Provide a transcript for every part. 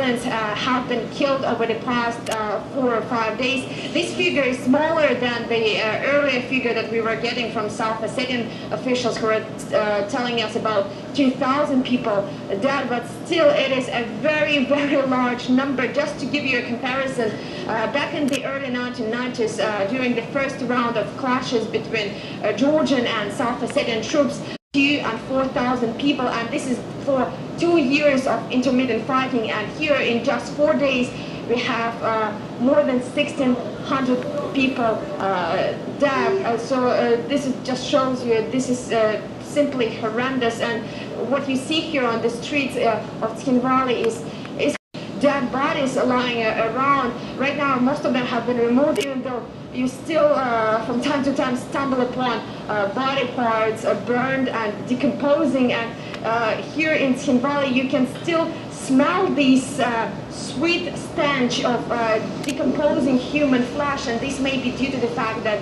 civilians have been killed over the past 4 or 5 days. This figure is smaller than the earlier figure that we were getting from South Ossetian officials who were telling us about 2,000 people dead, but still it is a very, very large number. Just to give you a comparison, back in the early 1990s, during the first round of clashes between Georgian and South Ossetian troops, 2,000 and 4,000 people, and this is for 2 years of intermittent fighting, and here in just 4 days we have more than 1,600 people dead. This just shows you this is simply horrendous, and what you see here on the streets of Tskinvali is dead bodies lying around. Right now most of them have been removed, even though you still from time to time stumble upon body parts burned and decomposing, and here in Tskinvali you can still smell this sweet stench of decomposing human flesh, and this may be due to the fact that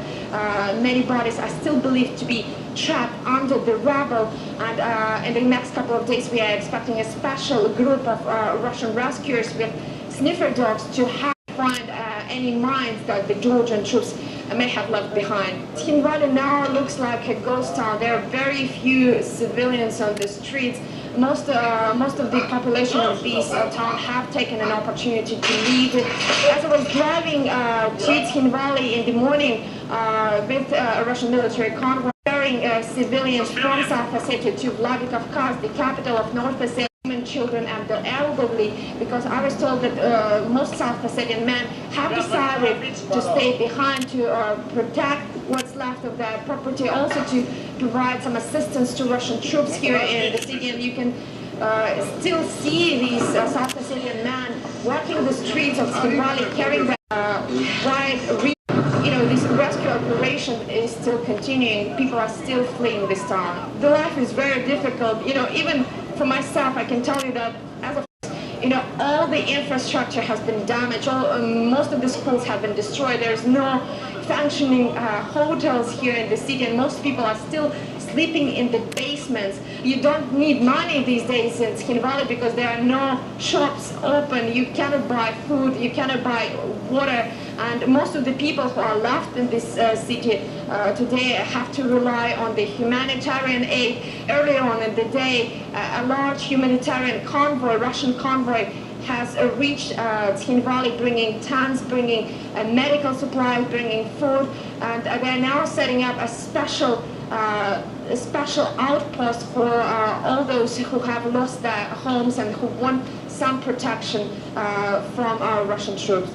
many bodies are still believed to be trapped under the rubble. And in the next couple of days we are expecting a special group of Russian rescuers with sniffer dogs to find any mines that the Georgian troops may have left behind. Tskinvali now looks like a ghost town. There are very few civilians on the streets. Most of the population of this town have taken an opportunity to leave. As I was driving to Tskinvali in the morning with a Russian military convoy carrying civilians from South Ossetia to Vladikavkaz, the capital of North Ossetia, women, children and the elderly, because I was told that most South Ossetian men have decided to stay behind to protect what's left of their property, also to provide some assistance to Russian troops here in the city. And you can still see these South Ossetian men walking the streets of Tskinvali carrying their this rescue operation is still continuing. People are still fleeing this town. The life is very difficult. Even for myself, I can tell you that as of all the infrastructure has been damaged. Most of the schools have been destroyed. There's no functioning hotels here in the city, and most people are still sleeping in the basements. You don't need money these days in Tskinvali because there are no shops open. You cannot buy food, you cannot buy water, and most of the people who are left in this city today have to rely on the humanitarian aid. Earlier on in the day, a large humanitarian convoy, Russian convoy, has reached Tskinvali, bringing tents, bringing medical supplies, bringing food, and they're now setting up a special outpost for all those who have lost their homes and who want some protection from our Russian troops.